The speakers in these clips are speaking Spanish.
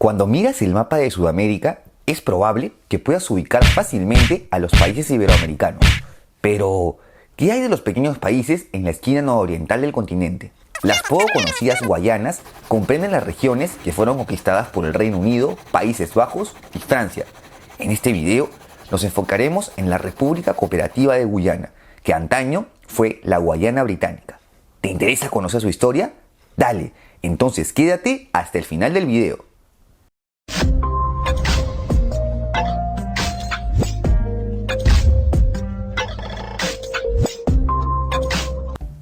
Cuando miras el mapa de Sudamérica, es probable que puedas ubicar fácilmente a los países iberoamericanos. Pero, ¿qué hay de los pequeños países en la esquina nororiental del continente? Las poco conocidas Guayanas comprenden las regiones que fueron conquistadas por el Reino Unido, Países Bajos y Francia. En este video nos enfocaremos en la República Cooperativa de Guyana, que antaño fue la Guayana Británica. ¿Te interesa conocer su historia? Dale, entonces quédate hasta el final del video.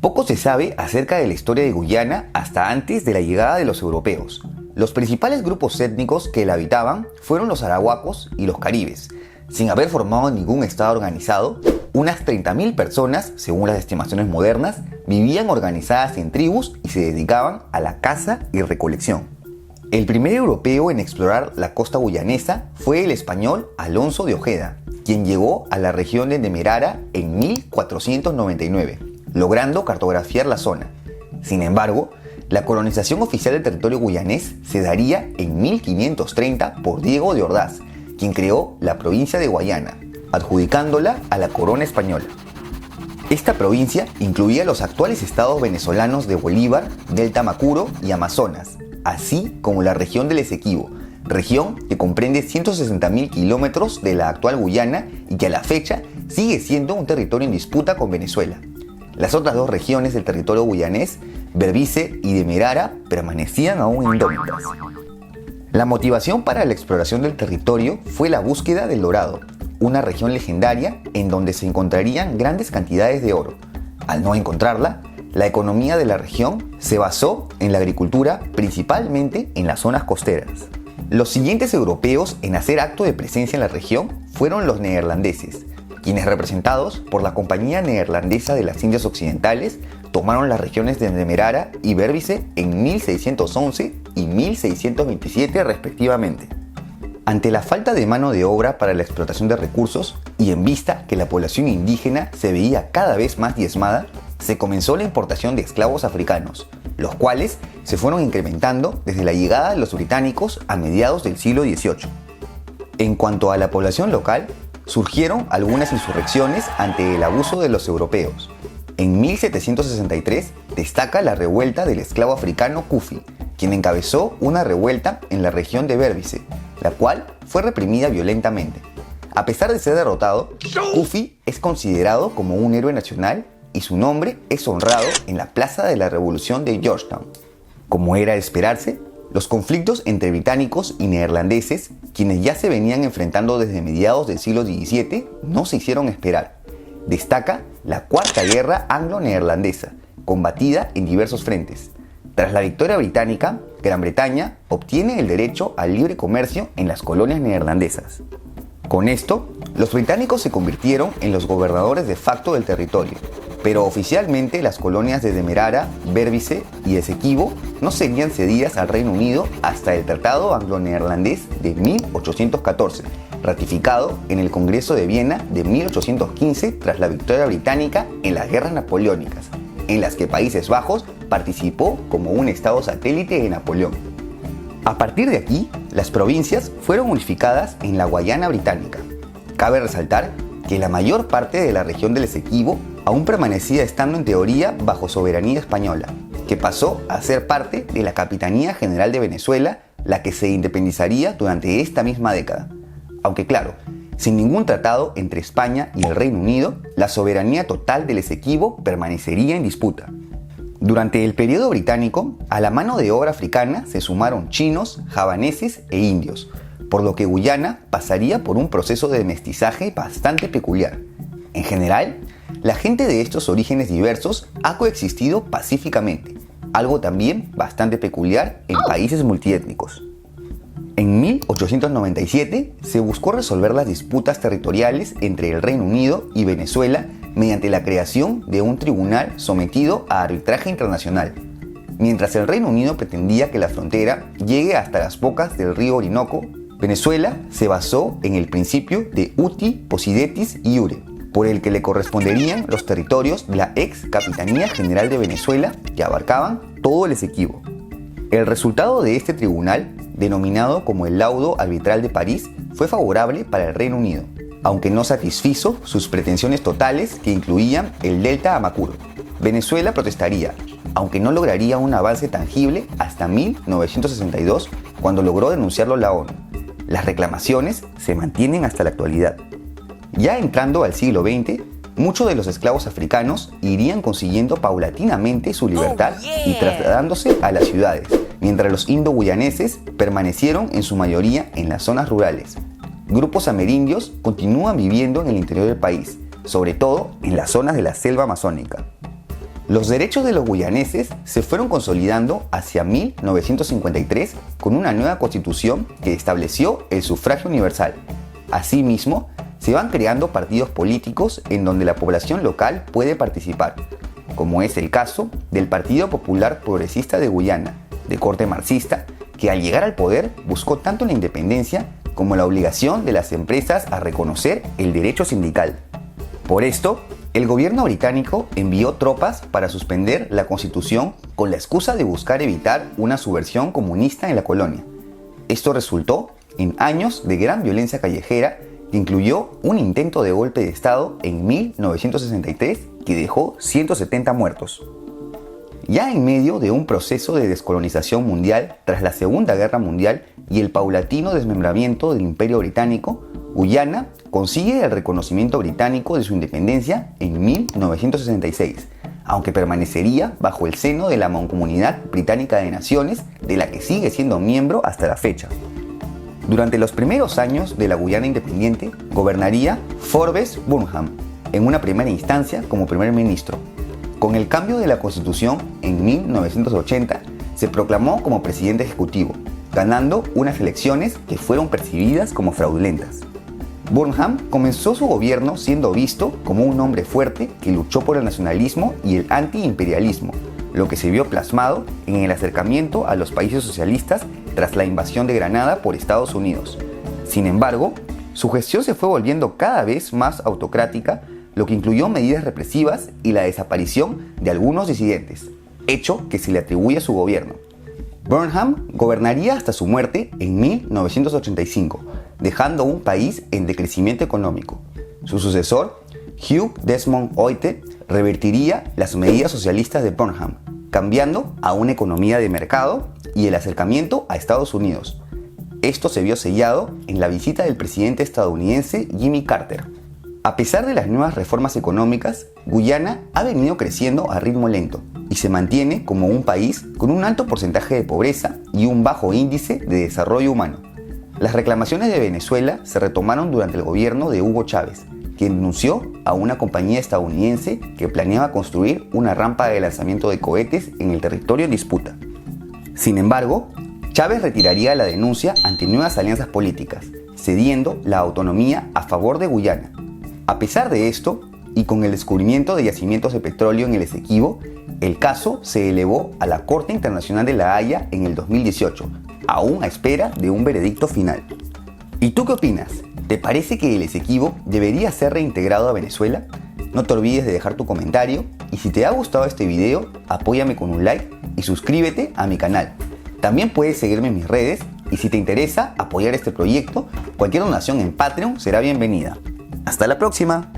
Poco se sabe acerca de la historia de Guyana hasta antes de la llegada de los europeos. Los principales grupos étnicos que la habitaban fueron los arahuacos y los caribes. Sin haber formado ningún estado organizado, unas 30.000 personas, según las estimaciones modernas, vivían organizadas en tribus y se dedicaban a la caza y recolección. El primer europeo en explorar la costa guyanesa fue el español Alonso de Ojeda, quien llegó a la región de Demerara en 1499. Logrando cartografiar la zona. Sin embargo, la colonización oficial del territorio guyanés se daría en 1530 por Diego de Ordaz, quien creó la provincia de Guayana, adjudicándola a la corona española. Esta provincia incluía los actuales estados venezolanos de Bolívar, Delta Macuro y Amazonas, así como la región del Esequibo, región que comprende 160.000 kilómetros de la actual Guyana y que a la fecha sigue siendo un territorio en disputa con Venezuela. Las otras dos regiones del territorio guyanés, Berbice y Demerara, permanecían aún indómitas. La motivación para la exploración del territorio fue la búsqueda del dorado, una región legendaria en donde se encontrarían grandes cantidades de oro. Al no encontrarla, la economía de la región se basó en la agricultura, principalmente en las zonas costeras. Los siguientes europeos en hacer acto de presencia en la región fueron los neerlandeses, quienes, representados por la Compañía Neerlandesa de las Indias Occidentales, tomaron las regiones de Demerara y Berbice en 1611 y 1627 respectivamente. Ante la falta de mano de obra para la explotación de recursos y en vista que la población indígena se veía cada vez más diezmada, se comenzó la importación de esclavos africanos, los cuales se fueron incrementando desde la llegada de los británicos a mediados del siglo XVIII. En cuanto a la población local, surgieron algunas insurrecciones ante el abuso de los europeos. En 1763 destaca la revuelta del esclavo africano Kufi, quien encabezó una revuelta en la región de Berbice, la cual fue reprimida violentamente. A pesar de ser derrotado, Kufi es considerado como un héroe nacional y su nombre es honrado en la Plaza de la Revolución de Georgetown. Como era de esperarse, los conflictos entre británicos y neerlandeses, quienes ya se venían enfrentando desde mediados del siglo XVII, no se hicieron esperar. Destaca la Cuarta Guerra Anglo-Neerlandesa, combatida en diversos frentes. Tras la victoria británica, Gran Bretaña obtiene el derecho al libre comercio en las colonias neerlandesas. Con esto, los británicos se convirtieron en los gobernadores de facto del territorio, pero oficialmente las colonias de Demerara, Berbice y Esequibo no serían cedidas al Reino Unido hasta el Tratado Anglo-Neerlandés de 1814, ratificado en el Congreso de Viena de 1815 tras la victoria británica en las guerras napoleónicas, en las que Países Bajos participó como un estado satélite de Napoleón. A partir de aquí, las provincias fueron unificadas en la Guayana Británica. Cabe resaltar que la mayor parte de la región del Esequibo aún permanecía estando en teoría bajo soberanía española, que pasó a ser parte de la Capitanía General de Venezuela, la que se independizaría durante esta misma década. Aunque claro, sin ningún tratado entre España y el Reino Unido, la soberanía total del Esequibo permanecería en disputa. Durante el periodo británico, a la mano de obra africana se sumaron chinos, javaneses e indios, por lo que Guyana pasaría por un proceso de mestizaje bastante peculiar. En general, la gente de estos orígenes diversos ha coexistido pacíficamente, algo también bastante peculiar en países multiétnicos. En 1897 se buscó resolver las disputas territoriales entre el Reino Unido y Venezuela mediante la creación de un tribunal sometido a arbitraje internacional. Mientras el Reino Unido pretendía que la frontera llegue hasta las bocas del río Orinoco, Venezuela se basó en el principio de uti possidetis iure, por el que le corresponderían los territorios de la ex Capitanía General de Venezuela, que abarcaban todo el Esequibo. El resultado de este tribunal denominado como el Laudo Arbitral de París, fue favorable para el Reino Unido, aunque no satisfizo sus pretensiones totales que incluían el delta Amacuro. Venezuela protestaría, aunque no lograría un avance tangible hasta 1962, cuando logró denunciarlo la ONU. Las reclamaciones se mantienen hasta la actualidad. Ya entrando al siglo XX, muchos de los esclavos africanos irían consiguiendo paulatinamente su libertad y trasladándose a las ciudades, mientras los indo-guyaneses permanecieron en su mayoría en las zonas rurales. Grupos amerindios continúan viviendo en el interior del país, sobre todo en las zonas de la selva amazónica. Los derechos de los guyaneses se fueron consolidando hacia 1953 con una nueva constitución que estableció el sufragio universal. Asimismo, se van creando partidos políticos en donde la población local puede participar, como es el caso del Partido Popular Progresista de Guyana, de corte marxista, que al llegar al poder buscó tanto la independencia como la obligación de las empresas a reconocer el derecho sindical. Por esto, el gobierno británico envió tropas para suspender la constitución con la excusa de buscar evitar una subversión comunista en la colonia. Esto resultó en años de gran violencia callejera que incluyó un intento de golpe de Estado en 1963 que dejó 170 muertos. Ya en medio de un proceso de descolonización mundial tras la Segunda Guerra Mundial y el paulatino desmembramiento del Imperio Británico, Guyana consigue el reconocimiento británico de su independencia en 1966, aunque permanecería bajo el seno de la Mancomunidad Británica de Naciones, de la que sigue siendo miembro hasta la fecha. Durante los primeros años de la Guyana independiente, gobernaría Forbes Burnham, en una primera instancia como primer ministro. Con el cambio de la Constitución en 1980, se proclamó como presidente ejecutivo, ganando unas elecciones que fueron percibidas como fraudulentas. Burnham comenzó su gobierno siendo visto como un hombre fuerte que luchó por el nacionalismo y el antiimperialismo, lo que se vio plasmado en el acercamiento a los países socialistas tras la invasión de Granada por Estados Unidos. Sin embargo, su gestión se fue volviendo cada vez más autocrática, lo que incluyó medidas represivas y la desaparición de algunos disidentes, hecho que se le atribuye a su gobierno. Burnham gobernaría hasta su muerte en 1985, dejando un país en decrecimiento económico. Su sucesor, Hugh Desmond Oite, revertiría las medidas socialistas de Burnham, cambiando a una economía de mercado y el acercamiento a Estados Unidos. Esto se vio sellado en la visita del presidente estadounidense Jimmy Carter. A pesar de las nuevas reformas económicas, Guyana ha venido creciendo a ritmo lento y se mantiene como un país con un alto porcentaje de pobreza y un bajo índice de desarrollo humano. Las reclamaciones de Venezuela se retomaron durante el gobierno de Hugo Chávez, quien denunció a una compañía estadounidense que planeaba construir una rampa de lanzamiento de cohetes en el territorio en disputa. Sin embargo, Chávez retiraría la denuncia ante nuevas alianzas políticas, cediendo la autonomía a favor de Guyana. A pesar de esto, y con el descubrimiento de yacimientos de petróleo en el Esequibo, el caso se elevó a la Corte Internacional de La Haya en el 2018, aún a espera de un veredicto final. ¿Y tú qué opinas? ¿Te parece que el Esequibo debería ser reintegrado a Venezuela? No te olvides de dejar tu comentario y si te ha gustado este video, apóyame con un like y suscríbete a mi canal. También puedes seguirme en mis redes y si te interesa apoyar este proyecto, cualquier donación en Patreon será bienvenida. ¡Hasta la próxima!